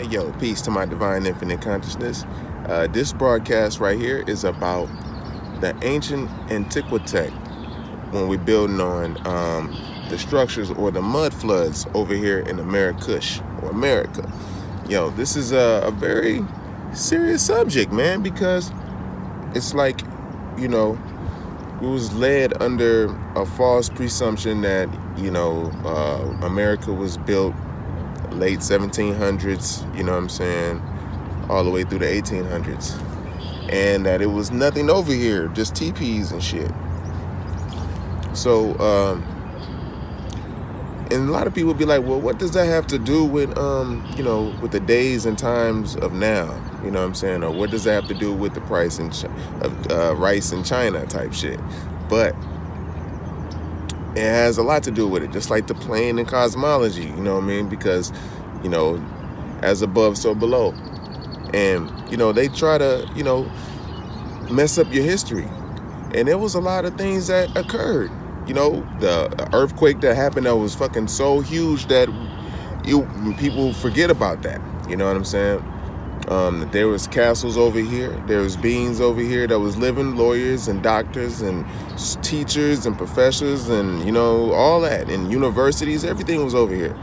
Yo, peace to my divine infinite consciousness. This broadcast right here is about the ancient antiquity when we're building on the structures or the mud floods over here in Americush or America. Yo, this is a very serious subject, man, because it's like, we was led under a false presumption that, America was built late 1700s, you know what I'm saying, all the way through the 1800s, and that it was nothing over here, just teepees and shit. So, and a lot of people be like, well, what does that have to do with, with the days and times of now, you know what I'm saying, or what does that have to do with the price of rice in China type shit? But it has a lot to do with it, just like the plane and cosmology, you know what I mean? Because, as above, so below. And, they try to, mess up your history. And there was a lot of things that occurred. The earthquake that happened that was fucking so huge that people forget about that. You know what I'm saying? There was castles over here. There was beings over here that was living, lawyers and doctors and teachers and professors and, all that. And universities, everything was over here,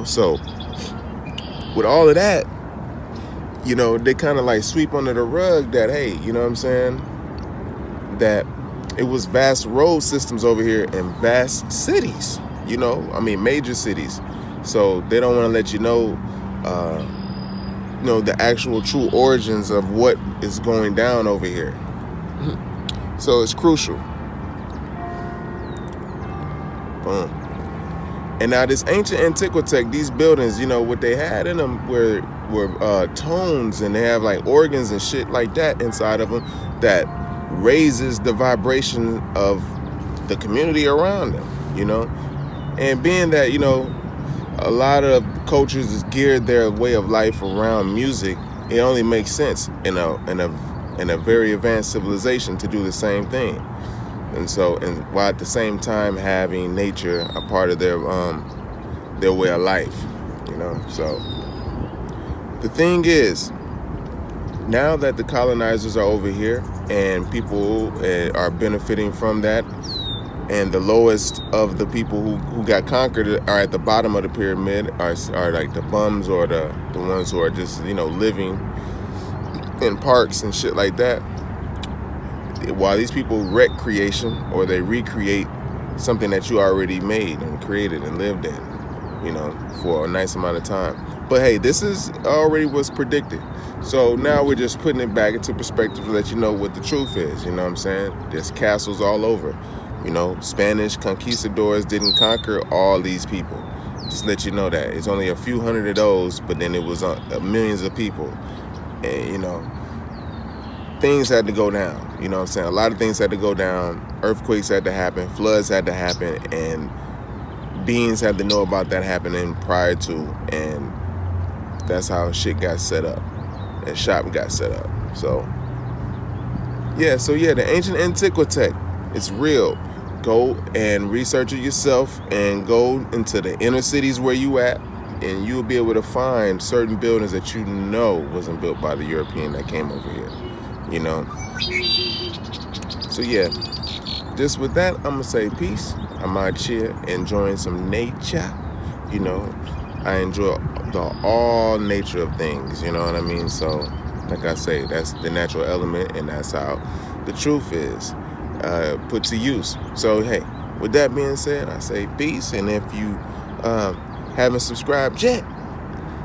So with all of that, they kind of like sweep under the rug that, hey, you know what I'm saying, that it was vast road systems over here and vast cities, major cities. So they don't want to let you know, the actual true origins of what is going down over here. So it's crucial. Boom. And now this ancient antiquity, these buildings, what they had in them were tones, and they have like organs and shit like that inside of them that raises the vibration of the community around them, And being that, a lot of cultures is geared their way of life around music, it only makes sense in a very advanced civilization to do the same thing. And so, and while at the same time having nature a part of their way of life, So the thing is, now that the colonizers are over here and people are benefiting from that, and the lowest of the people who got conquered are at the bottom of the pyramid, are like the bums or the ones who are just, living in parks and shit like that. While these people wreck creation, or they recreate something that you already made and created and lived in, for a nice amount of time. But hey, this is already was predicted. So now we're just putting it back into perspective to let you know what the truth is, you know what I'm saying? There's castles all over. Spanish conquistadors didn't conquer all these people. Just let you know that. It's only a few hundred of those, but then it was millions of people. And, things had to go down. You know what I'm saying? A lot of things had to go down. Earthquakes had to happen. Floods had to happen. And beings had to know about that happening prior to. And that's how shit got set up. And shop got set up. So the ancient antiquity, it's real. Go and research it yourself and go into the inner cities where you at, and you'll be able to find certain buildings that wasn't built by the European that came over here, So just with that, I'm gonna say peace. I'm out here enjoying some nature. I enjoy all nature of things, you know what I mean? So like I say, that's the natural element, and that's how the truth is put to use. So hey, with that being said, I say peace. And if you haven't subscribed yet,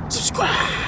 subscribe.